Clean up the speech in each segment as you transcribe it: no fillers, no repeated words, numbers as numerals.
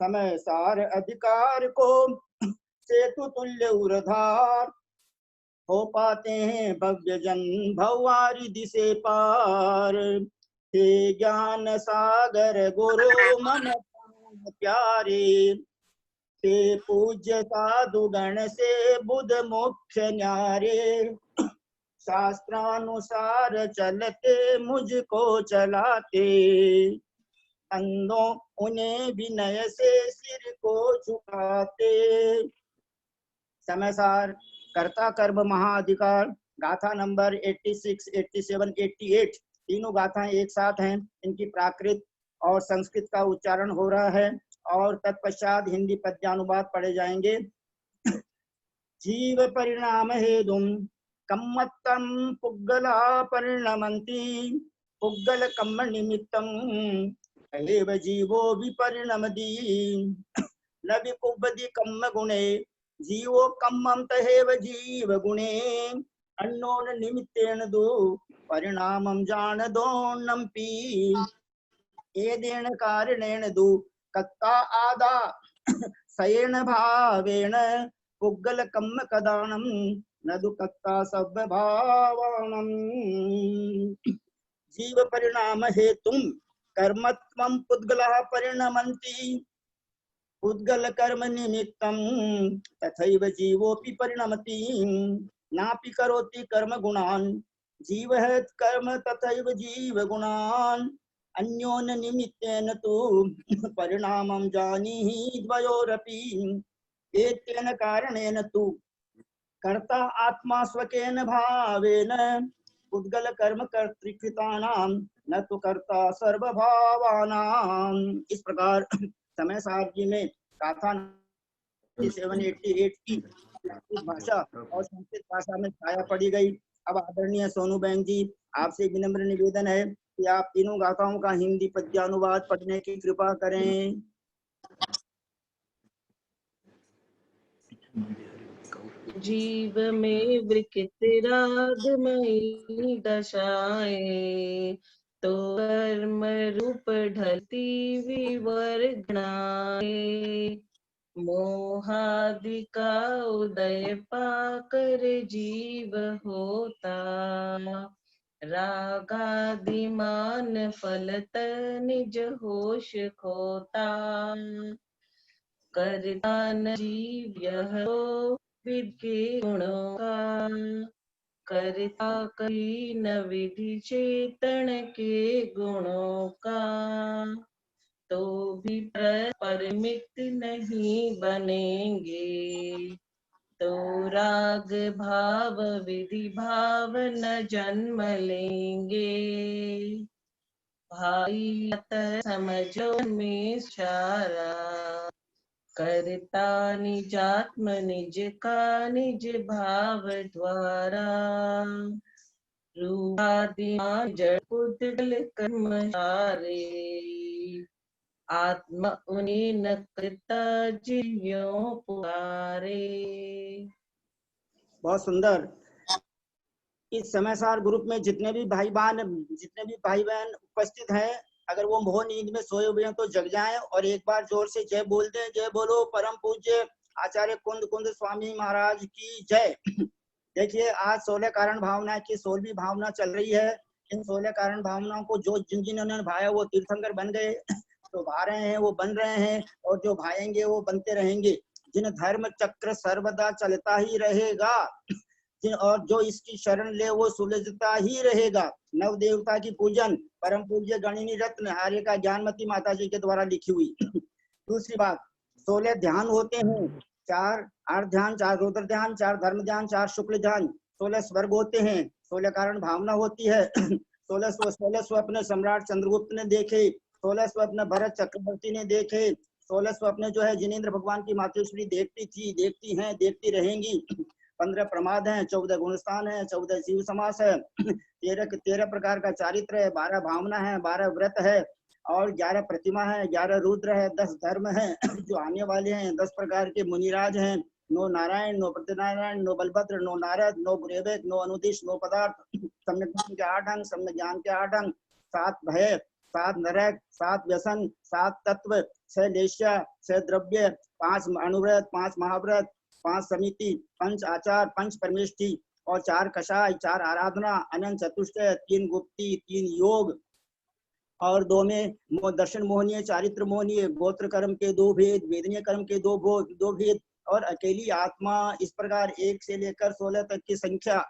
समय सार अधिकार को सेतु तुल्य उरधार, हो पाते हैं भव्य जन भवारी दिशे पार। हे ज्ञान सागर गुरु मम प्यारे, हे पूज्य साधु गण से बुध मुख्य न्यारे। शास्त्रानुसार चलते मुझको चलाते, अंधों उन्हें विनय से सिर को झुकाते। समय सार, कर्ता कर्म महाअधिकार, गाथा नंबर 86, 87, 88 तीनों गाथाएं एक साथ हैं। इनकी प्राकृत और संस्कृत का उच्चारण हो रहा है और तत्पश्चात हिंदी पद्यानुवाद पढ़े जाएंगे। जीव परिणाम हेतुम कम्मत्तम पुग्गला परिणमन्ति, पुग्गल कम्म निमित्तम एव जीवो विपरिणमति। न विपुब्बति कम्म गुणे जीवो कम्मं तहेव जीव गुणे, अन्नोन निमित्तेन दो परिणामं जानदोन्नम्पि। एदेन कारणेन दो कत्ता आदा सयेन भावेन, पुग्गल कम्म कदानं न दुकत्ता सब भावनम। जीव परिणाम हेतुम कर्मत्वं पुद्गलः परिणमन्ति, पुद्गल कर्म निमित्तं तथैव जीवोऽपि परिणमति। नापि करोति कर्म गुणान् जीवः कर्म तथैव जीव गुणान्, अन्योन निमित्तेन तु परिणामं जानीहि द्वयोरपि। एतेन कारणेन तु कर्ता आत्मा स्वकेन भावेन, पुद्गल कर्म कर्तृकृतानां न तो कर्ता सर्वभावानां। इस प्रकार समय सार जी में गाथा 788 की भाषा और संस्कृत भाषा में छाया पड़ी गई। अब आदरणीय सोनू बहन जी, आपसे विनम्र निवेदन है कि आप तीनों गाथाओं का हिंदी पद्यानुवाद पढ़ने की कृपा करें। जीव में विकृत रागमयी दशाएं, तो कर्म रूप ढलती विवर्गणाएं। मोहादि का उदय पाकर जीव होता, रागादिमान फलत निज होश खोता। करता न जीव यह विधि के गुणों का, करता कहीं न विधि चेतन के गुणों का। तो भी परिमित नहीं बनेंगे, तो राग भाव विधि भाव न जन्म लेंगे। भाई समझो में सारा, करता निजात्म निज का निज भाव द्वारा। रूपादि जड़ पुद्गल कर्म सारे, आत्मा उन्हें न करता जीव्यों पुकारे। बहुत सुंदर। इस समय सार ग्रुप में जितने भी भाई बहन उपस्थित हैं, अगर वो मोह नींद में सोए हुए हैं तो जग जाएं और एक बार जोर से जय बोल दें। जय बोलो परम पूज्य आचार्य कुंद कुंद स्वामी महाराज की जय। देखिए, आज 16 कारण भावना की 16वीं भावना चल रही है। इन 16 कारण भावनाओं को जिन जिन्होंने भाया वो तीर्थंकर बन गए, जो भा रहे हैं वो बन रहे हैं, और जो भाएंगे वो बनते रहेंगे। जिन धर्म चक्र सर्वदा चलता ही रहेगा, और जो इसकी शरण ले वो सुलझता ही रहेगा। नव देवता की पूजन परम पूज्य गणिनी रत्न आर्य का ज्ञानमती माता जी के द्वारा लिखी हुई। दूसरी बात, 16 ध्यान होते हैं, 4 आर्थ ध्यान, 4 रुद्र ध्यान, 4 धर्म ध्यान, 4 शुक्ल ध्यान। 16 स्वर्ग होते हैं, 16 कारण भावना होती है। 16 स्वप्न सम्राट चंद्रगुप्त ने देखे, 16 स्वप्न भरत चक्रवर्ती ने देखे, 16 स्वप्न जो है जिनेंद्र भगवान की मातोश्री देखती थी, देखती हैं, देखती रहेंगी। 15 प्रमाद हैं, 14 गुणस्थान है, 14 जीव समास है, 13 प्रकार का चारित्र है, 12 भावना है, 12 व्रत है, और 11 प्रतिमा है, 11 रुद्र है, 10 धर्म है जो आने वाले हैं, 10 प्रकार के मुनिराज हैं, 9 नारायण, 9 प्रतिनारायण, 9 बलभद्र, 9 नारद, 9 गुरुवेद, 9 अनुदिश, 9 पदार्थ, सम्यक के 8 अंग, सम्यक ज्ञान के 8 अंग, 7 भय, 7 नरक, 7 व्यसन, 7 तत्व, 6 लेश्या, 6 द्रव्य, 5 अनुव्रत, 5 महाव्रत, 5 समिति, 5 आचार, 5 परमेष्टि और 4 कषाय, 4 आराधना, अनंत चतुष्टय, 3 गुप्ती, 3 योग और 2 में दर्शन मोहनीय, चारित्र मोहनीय, गोत्र कर्म के 2 भेद, वेदनीय कर्म के 2 भेद और अकेली आत्मा। इस प्रकार 1 से लेकर 16 तक की संख्या।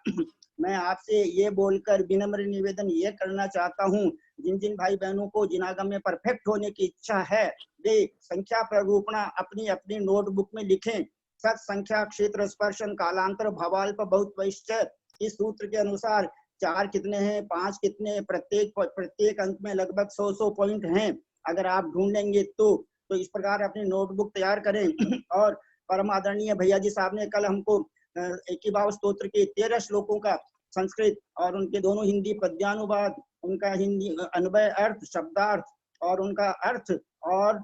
मैं आपसे ये बोलकर विनम्र निवेदन ये करना चाहता हूँ, जिन जिन भाई बहनों को जिनागम में परफेक्ट होने की इच्छा है वे संख्या प्ररूपणा अपनी अपनी नोटबुक में लिखें। सत संख्या क्षेत्र स्पर्शन कालांतर भवाल्प बहुत वैश्चित। इस सूत्र के अनुसार 4 कितने हैं, 5 कितने, प्रत्येक अंक में लगभग 100 पॉइंट हैं। अगर आप ढूंढ लेंगे तो इस प्रकार अपनी नोटबुक तैयार करें। और परम आदरणीय भैया जी साहब ने कल हमको 21 स्तोत्र के 13 श्लोकों का संस्कृत और उनके दोनों हिंदी पद्यानुवाद, उनका हिंदी अन्वय अर्थ, शब्दार्थ और उनका अर्थ और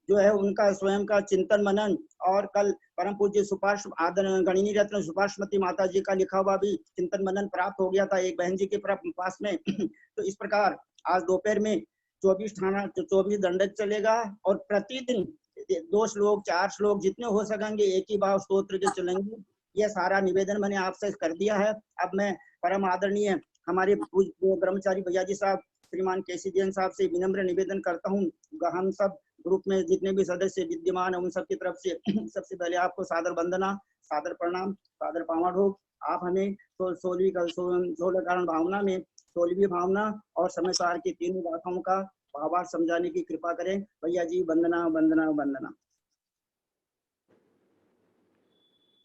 जो है उनका स्वयं का चिंतन मनन, और कल परम पूज्य सुपार्श गणिनी रत्न सुपार्शमती माता जी का लिखा हुआ भी चिंतन मनन प्राप्त हो गया था एक बहन जी के पास में। तो इस प्रकार आज दोपहर में 24 दंडक चलेगा और प्रतिदिन 2 श्लोक 4 श्लोक जितने हो सकेंगे 21 स्तोत्र के चलेंगे। यह सारा निवेदन मैंने आपसे कर दिया है। अब मैं परम आदरणीय हमारे ब्रह्मचारी भैया जी साहब श्रीमान केसी जैन साहब से विनम्र निवेदन करता हूँ, हम सब ग्रुप में जितने भी सदस्य विद्यमान है उन सब की तरफ से सबसे पहले आपको सादर वंदना, सादर प्रणाम, सादर पावन हो। आप हमें 16 कारण भावना में 16वीं भावना और समय सार की 3 गाथाओं का भावार्थ समझाने की कृपा करें। भैया जी वंदना वंदना वंदना।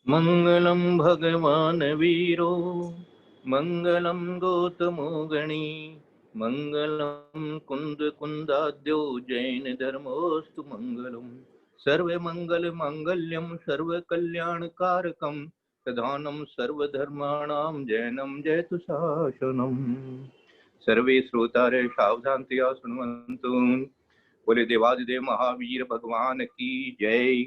मंगलम भगवान वीरो मंगलम गौतमो गणी मंगलम कुंद कुंदाद्यो जैन धर्मोस्तु मंगलम सर्व मंगल मांगल्यम सर्व कल्याण कारकम प्रधानम सर्वधर्माणां जैनम जयतु शासनम। सर्वे श्रोतारे सावधानतया शृण्वन्तु। बोले देवादिदेव महावीर भगवान की जय।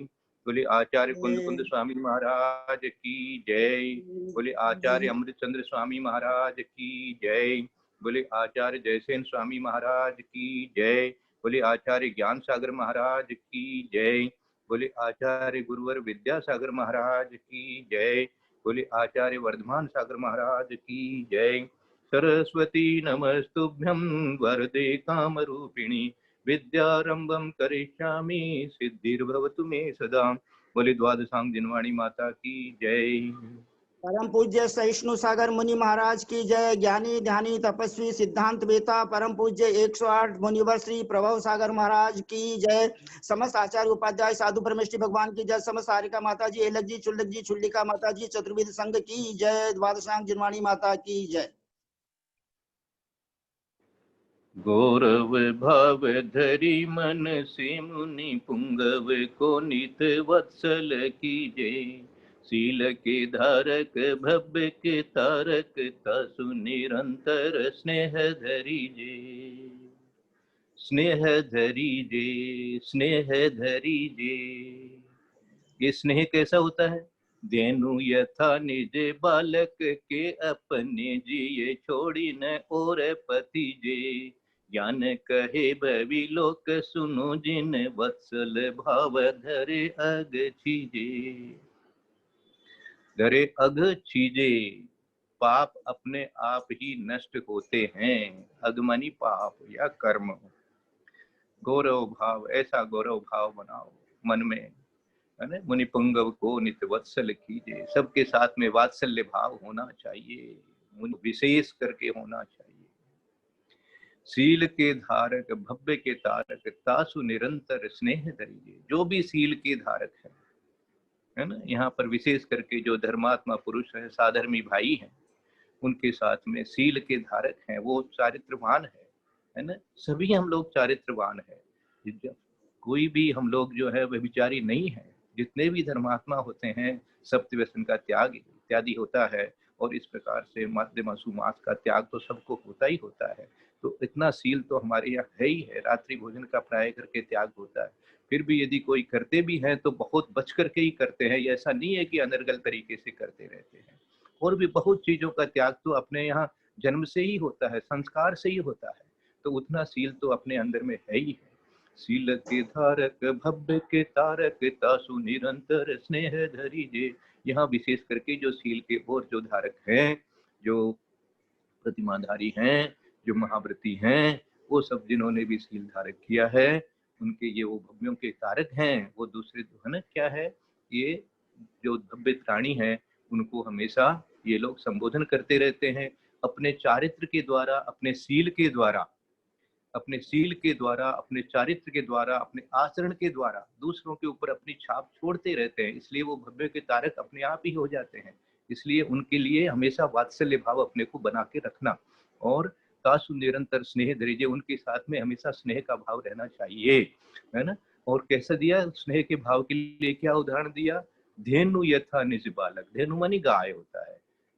बोले आचार्य कुंद कुंद स्वामी महाराज की जय। बोले आचार्य अमृतचंद्र स्वामी महाराज की जय। बोले आचार्य जयसेन स्वामी महाराज की जय। बोले आचार्य ज्ञान सागर महाराज की जय। बोले आचार्य गुरुवर विद्यासागर महाराज की जय। बोले आचार्य वर्धमान सागर महाराज की जय। सरस्वती नमस्तुभ्यं वरदे कामरूपिणी विद्यारंभम करिष्यामि सिद्धिर्भवतु मे सदा। बोले द्वादशांग जिनवाणी माता की जय। परम पूज्य सहिष्णु सागर मुनि महाराज की जय। ज्ञानी ध्यानी तपस्वी सिद्धांत वेता परम पूज्य 108 मुनिवर श्री प्रभव सागर महाराज की जय। समस्त आचार्य उपाध्याय साधु परमेष्टि भगवान की जय। समस्त सारिका माता जी, एलक जी, चुल्लक जी, चुल्लिका माता जी, चतुर्विद संघ की जय। द्वादशांग जिनवाणी माता की जय। गौरव भाव धरी मन से मुनि पुंगव को नित वत्सल कीजे। शील के धारक भव्य के तारक तासु निरंतर स्नेह धरीजे। स्नेह धरीजे, स्नेह धरीजे। ये स्नेह कैसा होता है? देनु यथा निज बालक के अपने जिये छोड़ी न और पति जे। ज्ञान कहे भवि लोक सुनो जिन वत्सल भाव धरे अग छीजे। धरे अग छीजे। पाप अपने आप ही नष्ट होते हैं। अगमनी पाप या कर्म। गौरव भाव, ऐसा गौरव भाव बनाओ मन में, है ना। मुनि पुंगव को नित वत्सल कीजिए। सबके साथ में वात्सल्य भाव होना चाहिए, विशेष करके होना चाहिए। सील के धारक भव्य के तारक तासु निरंतर स्नेह धरिए। जो भी सील के धारक है ना, यहाँ पर विशेष करके जो धर्मात्मा पुरुष है, साधर्मी भाई हैं, उनके साथ में सील के धारक हैं, वो चारित्रवान है ना। सभी हम लोग चारित्रवान है। कोई भी हम लोग जो है वह विचारी नहीं है। जितने भी धर्मात्मा होते हैं सप्त व्यसन का त्याग इत्यादि होता है, और इस प्रकार से मध्य मास का त्याग तो सबको होता ही होता है। तो इतना सील तो हमारे यहाँ है ही है। रात्रि भोजन का प्राय करके त्याग होता है। फिर भी यदि कोई करते भी हैं तो बहुत बच करके ही करते हैं। ऐसा नहीं है कि अनर्गल तरीके से करते रहते हैं। और भी बहुत चीजों का त्याग तो अपने यहाँ जन्म से ही होता है, संस्कार से ही होता है। तो उतना सील तो अपने अंदर में है ही है। शील के धारक भव्य के तारक तासु निरंतर स्नेह धरिजे। यहाँ विशेष करके जो शील के और जो धारक हैं, जो प्रतिमाधारी हैं, जो महाव्रती हैं, वो सब जिन्होंने भी शील धारक किया है, उनके ये वो भव्यों के तारक हैं। वो दूसरे है ना, क्या है, ये जो भव्य प्राणी हैं, उनको हमेशा ये लोग संबोधन करते रहते हैं अपने चारित्र के द्वारा, अपने शील के द्वारा, अपने शील के द्वारा, अपने चारित्र के द्वारा, अपने आचरण के द्वारा दूसरों के ऊपर अपनी छाप छोड़ते रहते हैं। इसलिए वो भव्य के तारक अपने आप ही हो जाते हैं। इसलिए उनके लिए हमेशा वात्सल्य भाव अपने को बना के रखना, और तासु निरंतर स्नेह धरिजे, उनके साथ में हमेशा स्नेह का भाव रहना चाहिए, है ना। और कैसा दिया स्नेह के भाव के लिए, क्या उदाहरण दिया, धेनु यथा निज बालक। धेनु मानी गाय होता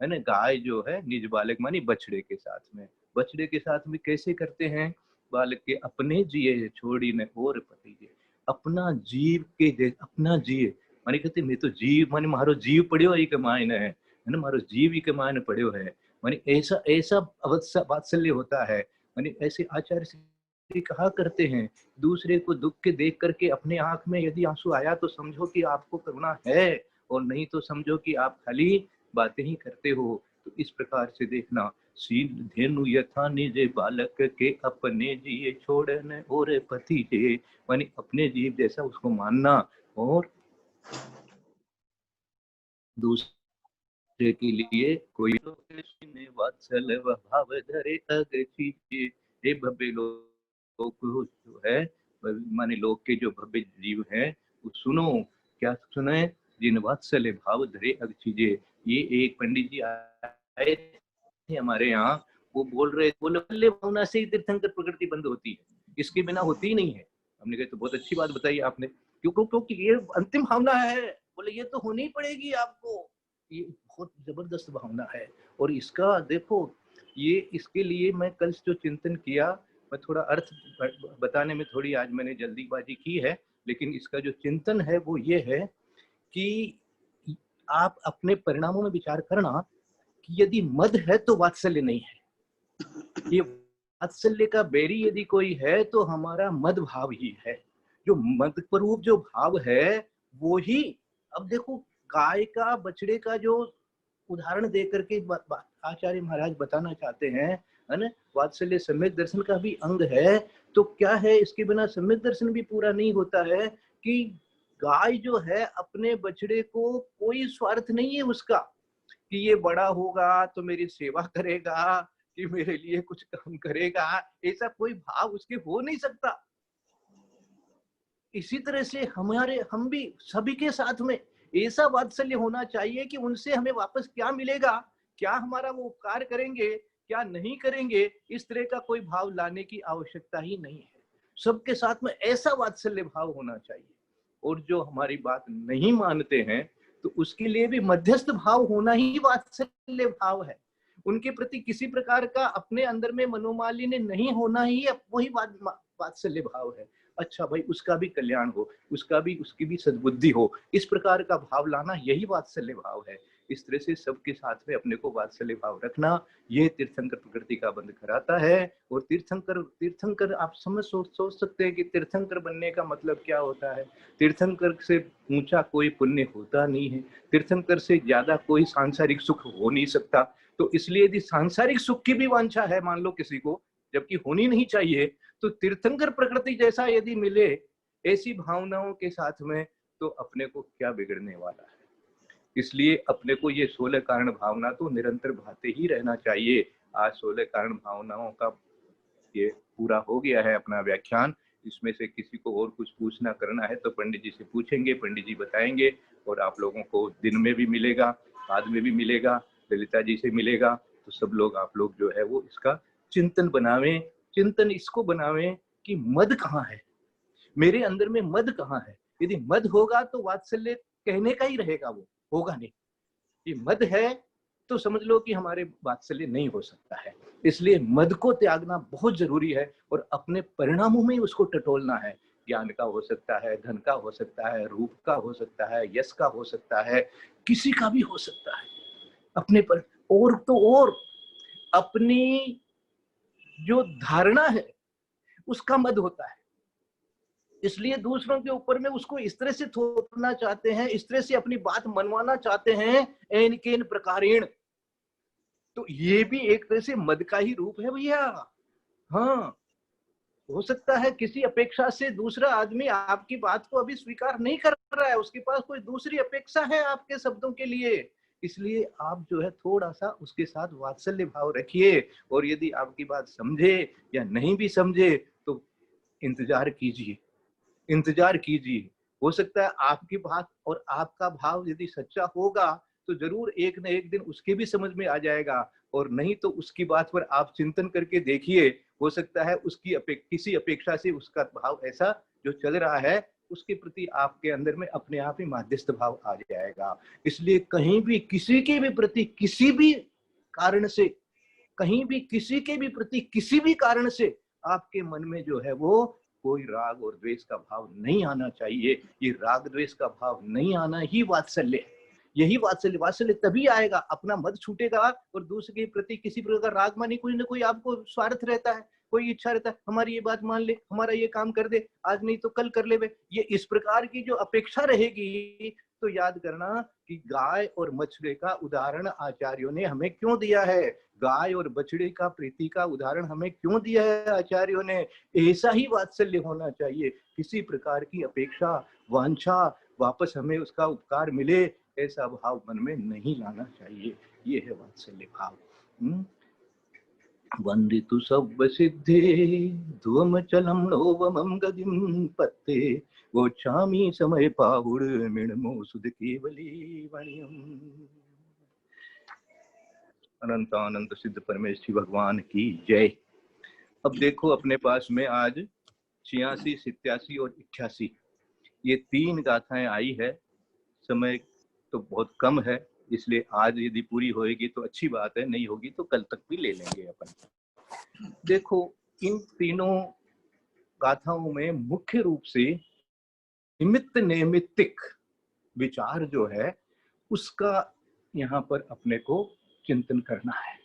है ना। गाय जो है, निज बालक मानी बछड़े के साथ में, बछड़े के साथ में कैसे करते हैं, बालक के अपने जिये छोड़ी ने और पति जे। अपना जीव के दे, अपना जीव माने कहते मैं तो जीव माने मारो जीव पड़ियो ही के मायने है ना, मारो जीव ही के मायने पड़ियो है, माने ऐसा ऐसा वात्सल्य होता है। माने ऐसे आचार्य से कहा करते हैं, दूसरे को दुख के देख करके अपने आंख में यदि आंसू आया तो समझो कि आपको करुणा है, और नहीं तो समझो कि आप खाली बातें ही करते हो। तो इस प्रकार से देखना, शील धेनु यथा निजे बालक के अपने जिये छोड़ने और पति जे, माने अपने जीव जैसा उसको मानना, और दूसरे के लिए कोई वात्सल भाव धरे अगचिजे। हे भव्य लोग जो है, माने लोग के जो भव्य जीव हैं, वो सुनो, क्या सुने, जिन वात्सल्य भाव धरे अगचिजे। ये एक पंडित जी आए थे हमारे यहाँ, वो बोले भावना से ही तीर्थंकर प्रकृति बंद होती है, इसके बिना होती ही नहीं है। हमने कहा तो बहुत अच्छी बात बताई आपने, क्योंकि ये अंतिम भावना है। बोले ये तो होनी पड़ेगी आपको, ये बहुत जबरदस्त भावना है। और इसका देखो, ये इसके लिए मैं कल जो चिंतन किया, मैं थोड़ा अर्थ बताने में थोड़ी आज मैंने जल्दीबाजी की है, लेकिन इसका जो चिंतन है वो ये है कि आप अपने परिणामों में विचार करना कि यदि मद है तो वात्सल्य नहीं है। ये वात्सल्य का बैरी यदि कोई है तो हमारा मद भाव ही है। जो मद स्वरूप जो भाव है वो ही, अब देखो गाय का बछड़े का जो उदाहरण दे करके आचार्य महाराज बताना चाहते हैं, है ना, वात्सल्य सम्यक दर्शन का भी अंग है। तो क्या है, इसके बिना सम्यक दर्शन भी पूरा नहीं होता है कि गाय जो है अपने बछड़े को कोई स्वार्थ नहीं है उसका कि ये बड़ा होगा तो मेरी सेवा करेगा, कि मेरे लिए कुछ काम करेगा, ऐसा कोई भाव उसके हो नहीं सकता। इसी तरह से हम भी सभी के साथ में ऐसा वात्सल्य होना चाहिए कि उनसे हमें वापस क्या मिलेगा, क्या हमारा वो उपकार करेंगे, क्या नहीं करेंगे, इस तरह का कोई भाव लाने की आवश्यकता ही नहीं है। सबके साथ में ऐसा वात्सल्य भाव होना चाहिए। और जो हमारी बात नहीं मानते हैं तो उसके लिए भी मध्यस्थ भाव होना ही वात्सल्य भाव है। उनके प्रति किसी प्रकार का अपने अंदर में मनोमालिन्य नहीं होना ही वही वात्सल्य भाव है। अच्छा भाई, उसका भी कल्याण हो, उसकी भी सद्बुद्धि हो, इस प्रकार का भाव लाना यही वात्सल्य भाव है। इस तरह से सबके साथ में अपने को वात्सल्य भाव रखना, ये तीर्थंकर प्रकृति का बंध कराता है। और तीर्थंकर आप सोच सकते हैं कि तीर्थंकर बनने का मतलब क्या होता है। तीर्थंकर से ऊंचा कोई पुण्य होता नहीं है, तीर्थंकर से ज्यादा कोई सांसारिक सुख हो नहीं सकता। तो इसलिए यदि सांसारिक सुख की भी वांछा है मान लो किसी को, जबकि होनी नहीं चाहिए, तो तीर्थंकर प्रकृति जैसा यदि मिले ऐसी भावनाओं के साथ में, तो अपने को क्या बिगड़ने वाला है। इसलिए अपने को ये 16 कारण भावना तो निरंतर भाते ही रहना चाहिए। आज 16 कारण भावनाओं का ये पूरा हो गया है अपना व्याख्यान। इसमें से किसी को और कुछ पूछना करना है तो पंडित जी से पूछेंगे, पंडित जी बताएंगे। और आप लोगों को दिन में भी मिलेगा, बाद में भी मिलेगा, ललिता जी से मिलेगा। तो सब लोग आप लोग जो है वो इसका चिंतन बनावें, चिंतन इसको बनावें कि मद कहाँ है, मेरे अंदर में मद कहाँ है। यदि मद होगा तो वात्सल्य कहने का ही रहेगा, वो होगा नहीं। ये मद है तो समझ लो कि हमारे वात्सल्य नहीं हो सकता है। इसलिए मद को त्यागना बहुत जरूरी है और अपने परिणामों में उसको टटोलना है। ज्ञान का हो सकता है, धन का हो सकता है, रूप का हो सकता है, यश का हो सकता है, किसी का भी हो सकता है अपने पर। और तो और अपनी जो धारणा है उसका मद होता है। इसलिए दूसरों के ऊपर में उसको इस तरह से थोपना चाहते हैं, इस तरह से अपनी बात मनवाना चाहते हैं, एन केन प्रकारेण। तो ये भी एक तरह से मद का ही रूप है भैया। हाँ, हो सकता है किसी अपेक्षा से दूसरा आदमी आपकी बात को अभी स्वीकार नहीं कर रहा है, उसके पास कोई दूसरी अपेक्षा है आपके शब्दों के लिए, इसलिए आप जो है थोड़ा सा उसके साथ वात्सल्य भाव रखिए, और यदि आपकी बात समझे या नहीं भी समझे तो इंतजार कीजिए, इंतजार कीजिए। हो सकता है आपकी बात और आपका भाव यदि सच्चा होगा तो जरूर एक न एक दिन उसके भी समझ में आ जाएगा, और नहीं तो उसकी बात पर आप चिंतन करके देखिए, हो सकता है उसकी किसी अपेक्षा से उसका भाव ऐसा जो चल रहा है उसके प्रति आपके अंदर में अपने आप ही माध्यस्थ भाव आ जाएगा। इसलिए कहीं भी किसी के भी प्रति किसी भी कारण से, कहीं भी किसी के भी प्रति किसी भी कारण से आपके मन में जो है वो कोई राग और द्वेष का भाव नहीं आना चाहिए। ये राग द्वेष का भाव नहीं आना ही वात्सल्य है। यही वात्सल्य, वात्सल्य तभी आएगा अपना मत छूटेगा और दूसरे के प्रति किसी प्रकार राग मानी कोई ना कोई आपको स्वार्थ रहता है, कोई इच्छा रहता है, हमारी ये बात मान ले, हमारा ये काम कर दे, आज नहीं तो कल कर ले। ये इस प्रकार की जो अपेक्षा रहेगी तो याद करना कि गाय और मछली का उदाहरण आचार्यों ने हमें क्यों दिया है, गाय और बछड़े का प्रीति का उदाहरण हमें क्यों दिया है आचार्यों ने। ऐसा ही वात्सल्य होना चाहिए, किसी प्रकार की अपेक्षा वांछा वापस हमें उसका उपकार मिले ऐसा भाव मन में नहीं लाना चाहिए। ये है वात्सल्य भाव। वंदितु सब सिद्धे ध्रुवम चलम नोवमं गदिम पत्ते गोचामी समय पाहुड़ मिणमो सुध केवली वणियम। अनंत अनंत सिद्ध परमेश्वर भगवान की जय। अब देखो अपने पास में आज 86, 87 और 88 ये 3 गाथाएं आई है। समय तो बहुत कम है, इसलिए आज यदि पूरी होएगी तो अच्छी बात है, नहीं होगी तो कल तक भी ले लेंगे अपन। देखो इन तीनों गाथाओं में मुख्य रूप से निमित्त नैमित्तिक विचार जो है उसका यहाँ पर अपने को चिंतन करना है।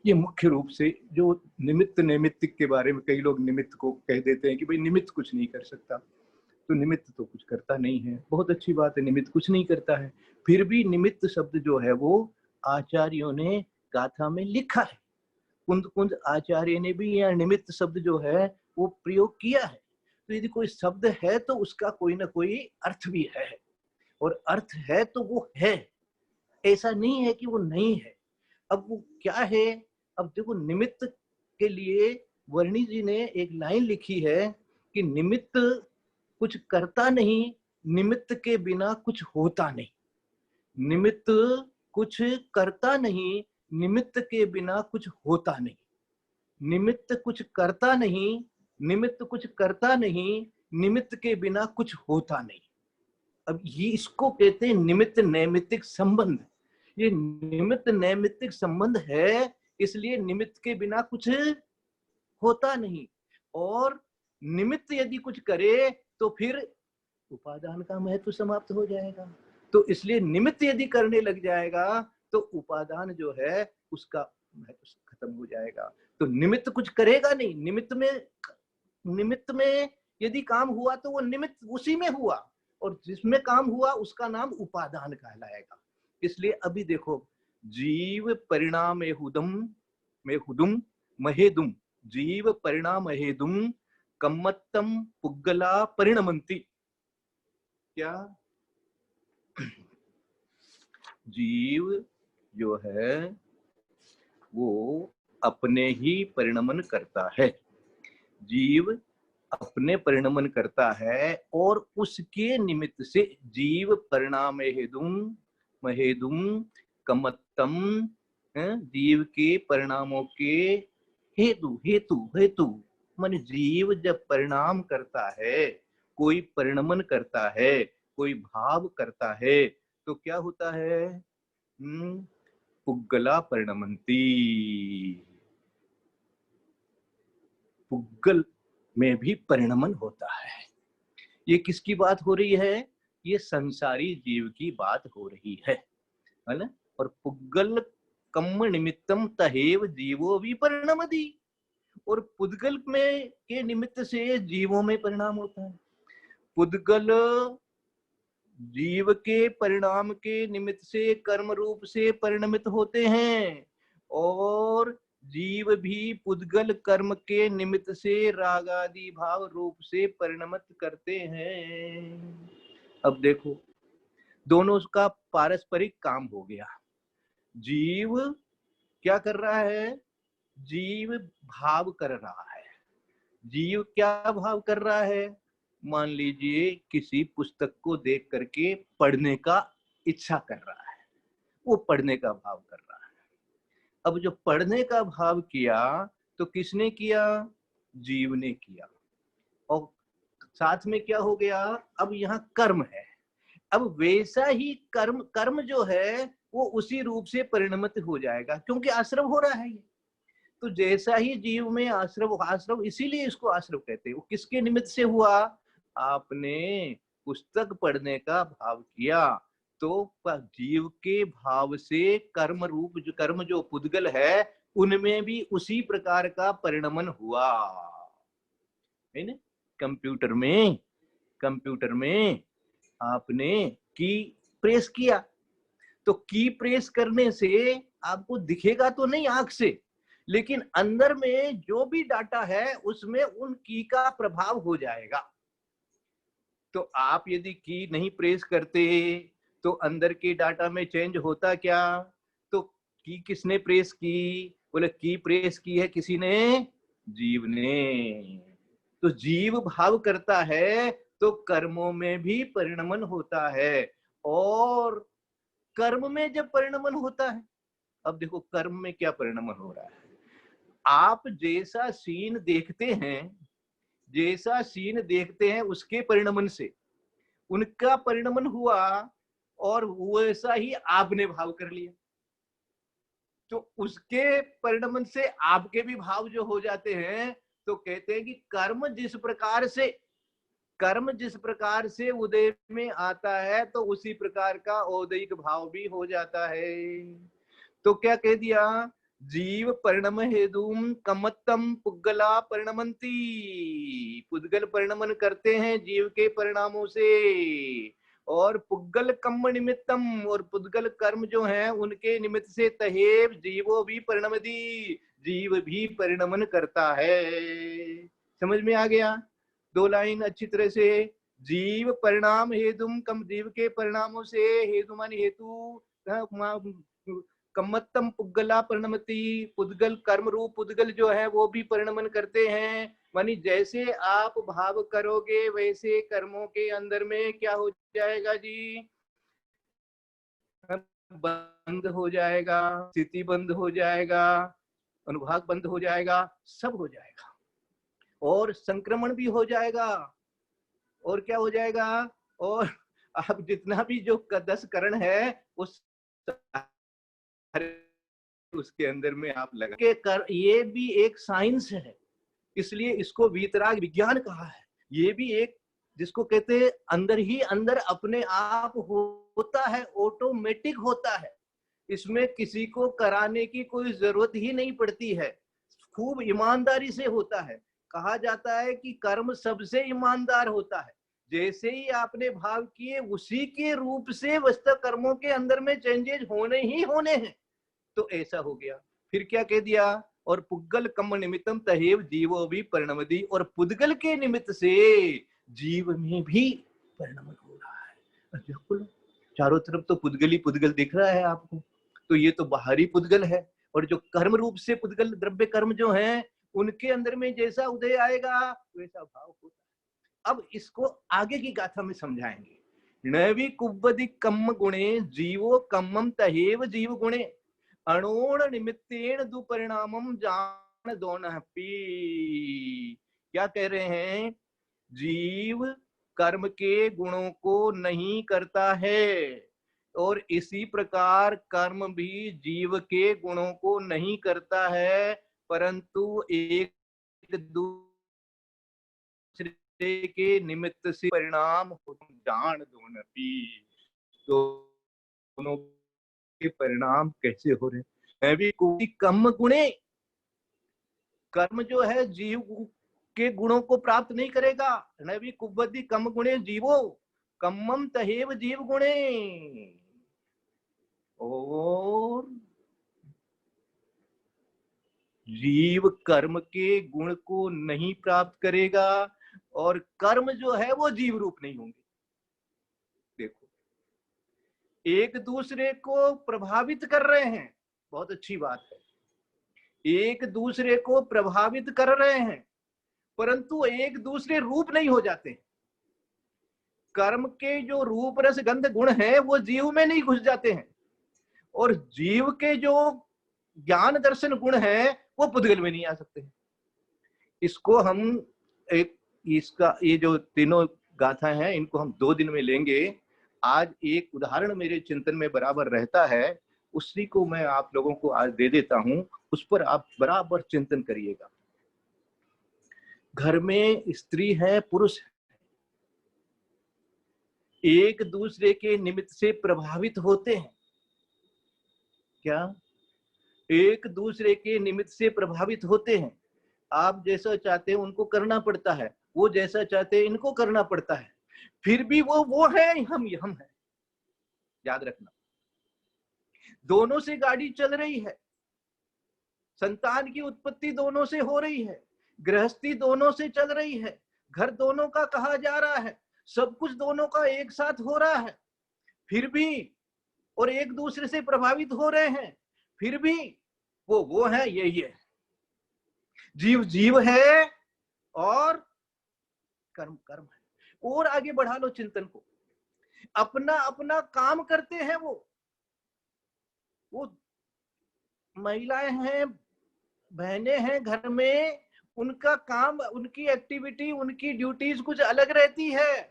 ये मुख्य रूप से जो निमित्त नैमित्तिक के बारे में कई लोग निमित्त को कह देते हैं कि भाई निमित्त कुछ नहीं कर सकता, तो निमित्त तो कुछ करता नहीं है, बहुत अच्छी बात है, निमित्त कुछ नहीं करता है, फिर भी निमित्त शब्द जो है वो आचार्यों ने गाथा में लिखा है। कुंद कुंद आचार्य ने भी यहाँ निमित्त शब्द जो है वो प्रयोग किया है। तो यदि कोई शब्द है तो उसका कोई ना कोई अर्थ भी है, और अर्थ है तो वो है, ऐसा नहीं है कि वो नहीं है। अब वो क्या है, अब देखो निमित्त के लिए वर्णी जी ने एक लाइन लिखी है कि निमित्त कुछ करता नहीं, निमित्त के बिना कुछ होता नहीं। निमित्त कुछ करता नहीं, निमित्त के बिना कुछ होता नहीं। निमित्त कुछ करता नहीं, निमित्त कुछ करता नहीं, निमित्त के बिना कुछ होता नहीं। अब ये इसको कहते हैं निमित्त नैमित्तिक संबंध। ये निमित्त नैमित्तिक संबंध है, इसलिए निमित्त के बिना कुछ होता नहीं, और निमित्त यदि कुछ करे तो फिर उपादान का महत्व समाप्त हो जाएगा। तो इसलिए निमित्त यदि करने लग जाएगा तो उपादान जो है उसका महत्व खत्म हो जाएगा। तो निमित्त कुछ करेगा नहीं, निमित्त में यदि काम हुआ तो वो निमित्त उसी में हुआ, और जिसमें काम हुआ उसका नाम उपादान कहलाएगा। इसलिए अभी देखो, जीव परिणाम हुदुम महेदुम, जीव परिणाम हेदुम कम्मत्तम पुग्गला परिणमंती। क्या जीव जो है वो अपने ही परिणमन करता है, जीव अपने परिणमन करता है, और उसके निमित्त से जीव परिणाम महेदुम कमत्तम, जीव के परिणामों के हेतु हेतु हेतु मान जीव जब परिणाम करता है, कोई परिणमन करता है, कोई भाव करता है, तो क्या होता है, पुग्गला परिणमंती। पुग्गल में भी परिणमन होता है। ये किसकी बात हो रही है, ये संसारी जीव की बात हो रही है ना। और पुग्गल कम्म निमित्तम तहेव जीवो भी परिणमति, और पुद्गल में के निमित्त से जीवों में परिणाम होता है। पुद्गल जीव के परिणाम के निमित्त से कर्म रूप से परिणमित होते हैं और जीव भी पुद्गल कर्म के निमित्त से रागादि भाव रूप से परिणमित करते हैं। अब देखो दोनों का पारस्परिक काम हो गया। जीव क्या कर रहा है? जीव भाव कर रहा है। जीव क्या भाव कर रहा है? मान लीजिए किसी पुस्तक को देख करके पढ़ने का इच्छा कर रहा है, वो पढ़ने का भाव कर रहा है। अब जो पढ़ने का भाव किया तो किसने किया? जीव ने किया। और साथ में क्या हो गया? अब यहाँ कर्म है। अब वैसा ही कर्म जो है वो उसी रूप से परिणमित हो जाएगा, क्योंकि आश्रव हो रहा है ये। तो जैसा ही जीव में आश्रव इसीलिए इसको आश्रव कहते हैं। वो किसके निमित्त से हुआ? आपने पुस्तक पढ़ने का भाव किया तो जीव के भाव से कर्म जो पुद्गल है उनमें भी उसी प्रकार का परिणमन हुआ है ना। कंप्यूटर में आपने की प्रेस किया तो की प्रेस करने से आपको दिखेगा तो नहीं आंख से, लेकिन अंदर में जो भी डाटा है उसमें उन की का प्रभाव हो जाएगा। तो आप यदि की नहीं प्रेस करते तो अंदर के डाटा में चेंज होता क्या? तो की किसने प्रेस की? बोले की प्रेस की है किसी ने? जीव ने। तो जीव भाव करता है तो कर्मों में भी परिणमन होता है। और कर्म में जब परिणमन होता है, अब देखो कर्म में क्या परिणमन हो रहा है। आप जैसा सीन देखते हैं उसके परिणमन से उनका परिणमन हुआ और वैसा ही आपने भाव कर लिया, तो उसके परिणमन से आपके भी भाव जो हो जाते हैं। तो कहते हैं कि कर्म जिस प्रकार से उदय में आता है तो उसी प्रकार का औदयिक भाव भी हो जाता है। तो क्या कह दिया? जीव परिणम हेतुम कमत्तम पुद्गला परिणमंती। पुद्गल परिणमन करते हैं जीव के परिणामों से। और पुद्गल कर्म निमित्तम, और पुद्गल कर्म जो है उनके निमित्त से तहेव जीवो भी परिणमति, जीव भी परिणमन करता है। समझ में आ गया? 2 लाइन अच्छी तरह से। जीव परिणाम हेतुम कम, जीव के परिणामों से, हेतु मानी हेतु, कम्मत्तम पुद्गला परिणमति, पुद्गल कर्म रूप पुद्गल जो है वो भी परिणमन करते हैं। मानी जैसे आप भाव करोगे वैसे कर्मों के अंदर में क्या हो जाएगा जी? बंद हो जाएगा, स्थिति बंद हो जाएगा, अनुभाग बंद हो जाएगा, सब हो जाएगा और संक्रमण भी हो जाएगा। और क्या हो जाएगा? और आप जितना भी जो 10 करण है उस उसके अंदर में आप लगा के कर, ये भी एक साइंस है, इसलिए इसको वीतराग विज्ञान कहा है। ये भी एक जिसको कहते हैं अंदर ही अंदर अपने आप होता है, ऑटोमेटिक होता है। इसमें किसी को कराने की कोई जरूरत ही नहीं पड़ती है, खूब ईमानदारी से होता है। कहा जाता है कि कर्म सबसे ईमानदार होता है। जैसे ही आपने भाव किए उसी के रूप से वस्तु कर्मों के अंदर में चेंजेस होने ही होने हैं। तो ऐसा हो गया। फिर क्या कह दिया? और पुद्गल कर्म निमित्तम तहेव जीवो भी परिणमति, और पुद्गल के निमित्त से जीव में भी परिणमन हो रहा है। बिल्कुल चारों तरफ तो पुद्गल ही पुद्गल दिख रहा है आपको। तो ये तो बाहरी पुद्गल है, और जो कर्म रूप से पुद्गल द्रव्य कर्म जो है उनके अंदर में जैसा उदय आएगा वैसा भाव होता है। अब इसको आगे की गाथा में समझाएंगे। नैवी कुब्बदि कम्म गुणे जीवो कम्मम तहेव जीव गुणे, अणोण निमित्तेन दुपरिणामम जान दोनपी। क्या कह रहे हैं? जीव कर्म के गुणों को नहीं करता है, और इसी प्रकार कर्म भी जीव के गुणों को नहीं करता है, परंतु एक दूसरे के निमित्त से परिणाम जान दोनपी। दोनों के परिणाम कैसे हो रहे हैं? मैं भी कोई कम गुणे, कर्म जो है जीव के गुणों को प्राप्त नहीं करेगा। न भी कुबद्दि कम गुणे जीवो कम्मम तहेव जीव गुणे। और जीव कर्म के गुण को नहीं प्राप्त करेगा और कर्म जो है वो जीव रूप नहीं होंगे। देखो, एक दूसरे को प्रभावित कर रहे हैं, बहुत अच्छी बात है, एक दूसरे को प्रभावित कर रहे हैं, परंतु एक दूसरे रूप नहीं हो जाते। कर्म के जो रूप रस गंध गुण हैं वो जीव में नहीं घुस जाते हैं, और जीव के जो ज्ञान दर्शन गुण हैं वो पुद्गल में नहीं आ सकते। इसको हम इसका ये जो तीनों गाथा हैं इनको हम 2 दिन में लेंगे। आज एक उदाहरण मेरे चिंतन में बराबर रहता है, उसी को मैं आप लोगों को आज दे देता हूं, उस पर आप बराबर चिंतन करिएगा। घर में स्त्री है, पुरुष है, एक दूसरे के निमित्त से प्रभावित होते हैं। क्या? एक दूसरे के निमित्त से प्रभावित होते हैं। आप जैसा चाहते हैं उनको करना पड़ता है, वो जैसा चाहते हैं इनको करना पड़ता है, फिर भी वो है, हम है। याद रखना, दोनों से गाड़ी चल रही है, संतान की उत्पत्ति दोनों से हो रही है, गृहस्थी दोनों से चल रही है, घर दोनों का कहा जा रहा है, सब कुछ दोनों का एक साथ हो रहा है, फिर भी, और एक दूसरे से प्रभावित हो रहे हैं, फिर भी वो है, यही है। जीव जीव है और कर्म कर्म है। और आगे बढ़ा लो चिंतन को, अपना अपना काम करते हैं। वो महिलाएं हैं, बहनें हैं घर में, उनका काम, उनकी एक्टिविटी, उनकी ड्यूटीज कुछ अलग रहती है,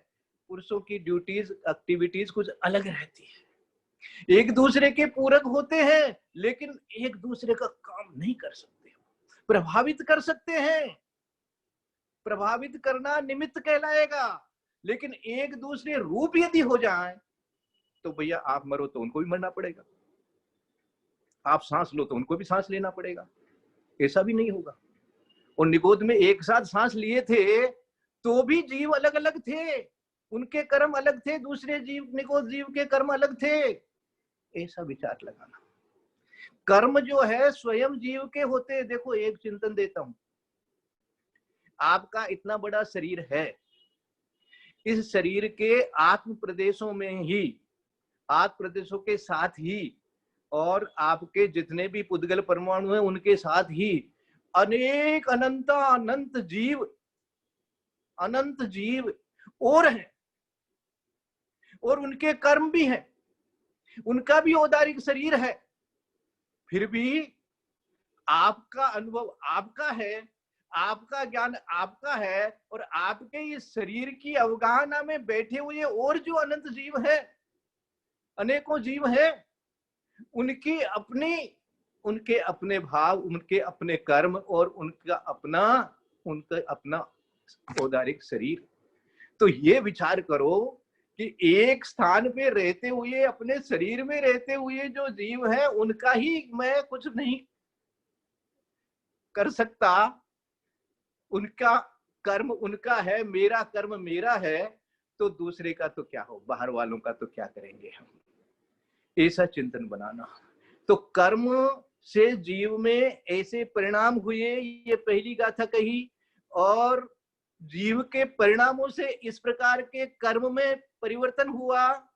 पुरुषों की ड्यूटीज एक्टिविटीज कुछ अलग रहती है। एक दूसरे के पूरक होते हैं, लेकिन एक दूसरे का काम नहीं कर सकते। प्रभावित कर सकते हैं, प्रभावित करना निमित्त कहलाएगा, लेकिन एक दूसरे रूप यदि हो जाए तो भैया आप मरो तो उनको भी मरना पड़ेगा, आप सांस लो तो उनको भी सांस लेना पड़ेगा। ऐसा भी नहीं होगा। और निगोद में एक साथ सांस लिए थे तो भी जीव अलग अलग थे, उनके कर्म अलग थे, दूसरे जीव, निगोद जीव के कर्म अलग थे। ऐसा विचार लगाना। कर्म जो है स्वयं जीव के होते। देखो, एक चिंतन देता हूं, आपका इतना बड़ा शरीर है, इस शरीर के आत्म प्रदेशों में ही, आत्म प्रदेशों के साथ ही, और आपके जितने भी पुद्गल परमाणु हैं उनके साथ ही अनेक अनंत जीव और हैं, और उनके कर्म भी हैं, उनका भी औदारिक शरीर है। फिर भी आपका अनुभव आपका है, आपका ज्ञान आपका है, और आपके इस शरीर की अवगाहना में बैठे हुए और जो अनंत जीव है, अनेकों जीव है, उनके अपने भाव, उनके अपने कर्म, और उनका अपना औदारिक शरीर। तो ये विचार करो कि एक स्थान पे रहते हुए, अपने शरीर में रहते हुए जो जीव है उनका ही मैं कुछ नहीं कर सकता, उनका कर्म उनका है, मेरा कर्म मेरा है, तो दूसरे का तो क्या हो, बाहर वालों का तो क्या करेंगे हम। ऐसा चिंतन बनाना। तो कर्म से जीव में ऐसे परिणाम हुए, ये पहली गाथा कही, और जीव के परिणामों से इस प्रकार के कर्म में परिवर्तन हुआ,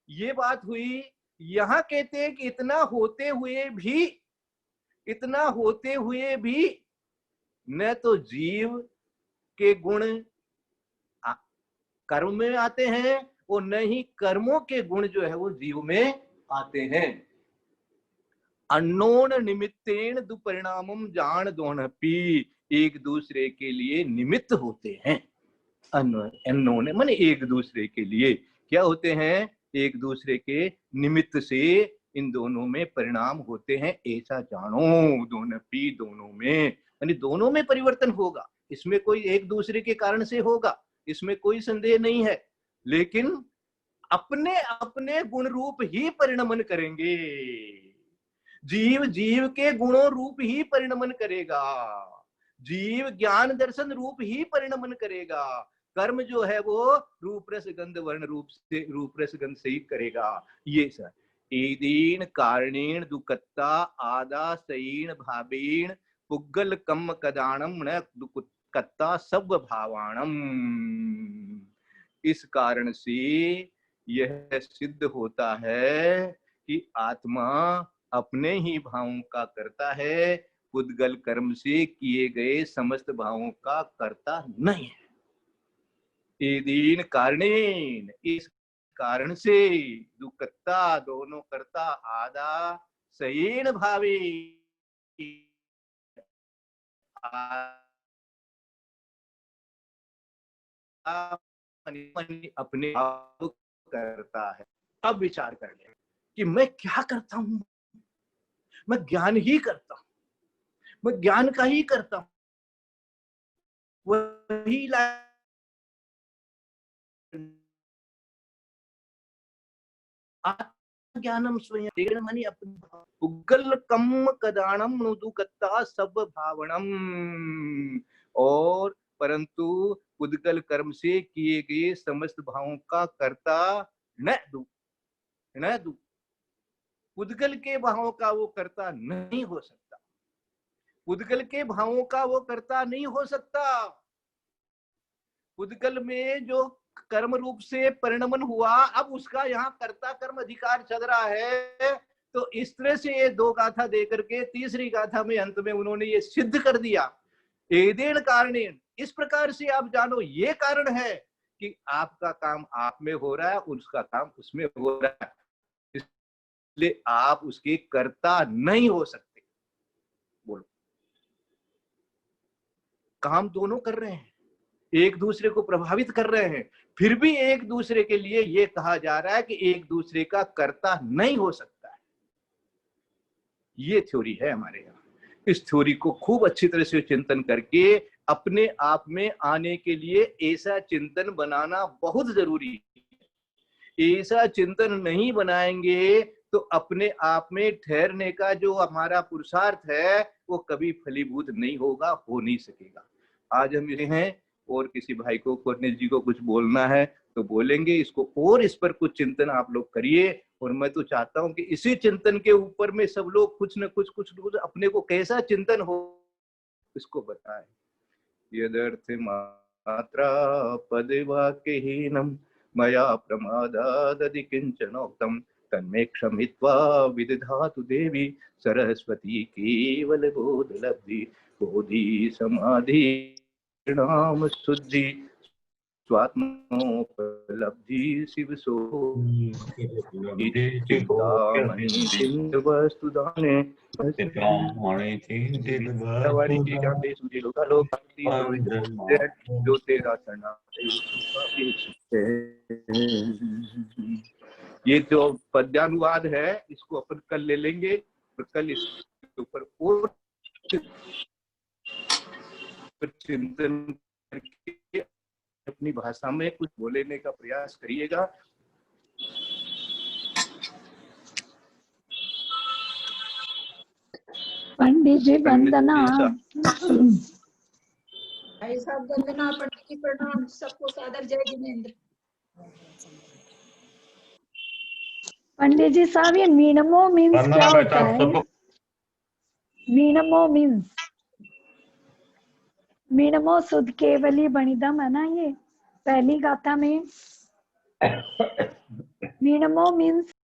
ये बात हुई। यहां कहते हैं कि इतना होते हुए भी न तो जीव के गुण कर्म में आते हैं, और न ही कर्मों के गुण जो है वो जीव में आते हैं। अन्नोन निमित्तेन दुपरिणामम जान दोनपी, एक दूसरे के लिए निमित्त होते हैं। अन्नोन माने एक दूसरे के लिए क्या होते हैं, एक दूसरे के निमित्त से इन दोनों में परिणाम होते हैं, ऐसा जानो। दोनपी, दोनों में, यानी दोनों में परिवर्तन होगा, इसमें कोई एक दूसरे के कारण से होगा, इसमें कोई संदेह नहीं है, लेकिन अपने अपने गुण रूप ही परिणमन करेंगे। जीव जीव के गुणों रूप ही परिणमन करेगा। जीव ज्ञान दर्शन रूप ही परिणमन करेगा। कर्म जो है वो रूप रस गंध वर्ण रूप रस गंध से ही करेगा। ये सर एदीन कारणेन दुकत्ता आदा सईन भावेन पुग्गल कम कदाणम न दुकत्ता सब भावाणम। इस कारण से यह सिद्ध होता है कि आत्मा अपने ही भावों का करता है, पुद्गल कर्म से किए गए समस्त भावों का करता नहीं है। एदीन कारणेन, इस कारण से दुकत्ता दोनों करता आदा सयेन भावे अपने आप करता है। अब विचार कर ले कि मैं क्या करता हूं, मैं ज्ञान ही करता हूं, मैं ज्ञान का ही करता हूं, वही ज्ञानम स्वयं मनी अपने उग्गल कम कदाणम नुदुकत्ता सब भावनम। और परंतु उद्गल कर्म से किए गए समस्त भावों का कर्ता न दू उद्गल के भावों का वो कर्ता नहीं हो सकता, उद्गल के भावों का वो कर्ता नहीं हो सकता। उद्गल में जो कर्म रूप से परिणमन हुआ, अब उसका यहाँ कर्ता कर्म अधिकार चल रहा है। तो इस तरह से ये दो गाथा देकर के तीसरी गाथा में अंत में उन्होंने ये सिद्ध कर दिया, एदेन कारणेन, इस प्रकार से आप जानो ये कारण है कि आपका काम आप में हो रहा है, उसका काम उसमें हो रहा है, इसलिए आप उसके कर्ता नहीं हो सकते। बोलो, काम दोनों कर रहे हैं, एक दूसरे को प्रभावित कर रहे हैं, फिर भी एक दूसरे के लिए यह कहा जा रहा है कि एक दूसरे का कर्ता नहीं हो सकता है। ये थ्योरी है हमारे यहाँ। इस थ्योरी को खूब अच्छी तरह से चिंतन करके अपने आप में आने के लिए ऐसा चिंतन बनाना बहुत जरूरी है। ऐसा चिंतन नहीं बनाएंगे तो अपने आप में ठहरने का जो हमारा पुरुषार्थ है वो कभी फलीभूत नहीं होगा, हो नहीं सकेगा। आज हम ये हैं और किसी भाई को कोर्नेल जी को कुछ बोलना है तो बोलेंगे, इसको और इस पर कुछ चिंतन आप लोग करिए। और मैं तो चाहता हूं कि इसी चिंतन के ऊपर में सब लोग कुछ न कुछ अपने को कैसा चिंतन हो इसको बताएं। यदर्थ मात्रा पदवाक्यहीनम मया प्रमादादि किंचनोक्तम तन्मे क्षमित्वा विदधातु देवी सरस्वती केवल बोध लब्धि बोधि समाधि नाम शुद्धि स्वात्मोपलब्धि शिव सो वस्तुदाने जो तेरा ये जो पद्यानुवाद है इसको अपन कल ले लेंगे और कल इसके ऊपर और चिंतन करके अपनी भाषा में कुछ बोलने का प्रयास करिएगा। पंडित जी वंदना। भाई साहब वंदना, पंडित जी प्रणाम, सबको सादर जय जिनेंद्र। पंडित जी साहब ये मीनमो मीन्स क्या होता है? मीनमो मीन्स मीनमो सुध केवली बणिदम है ना, ये पहली गाथा में मीनमो मीन्स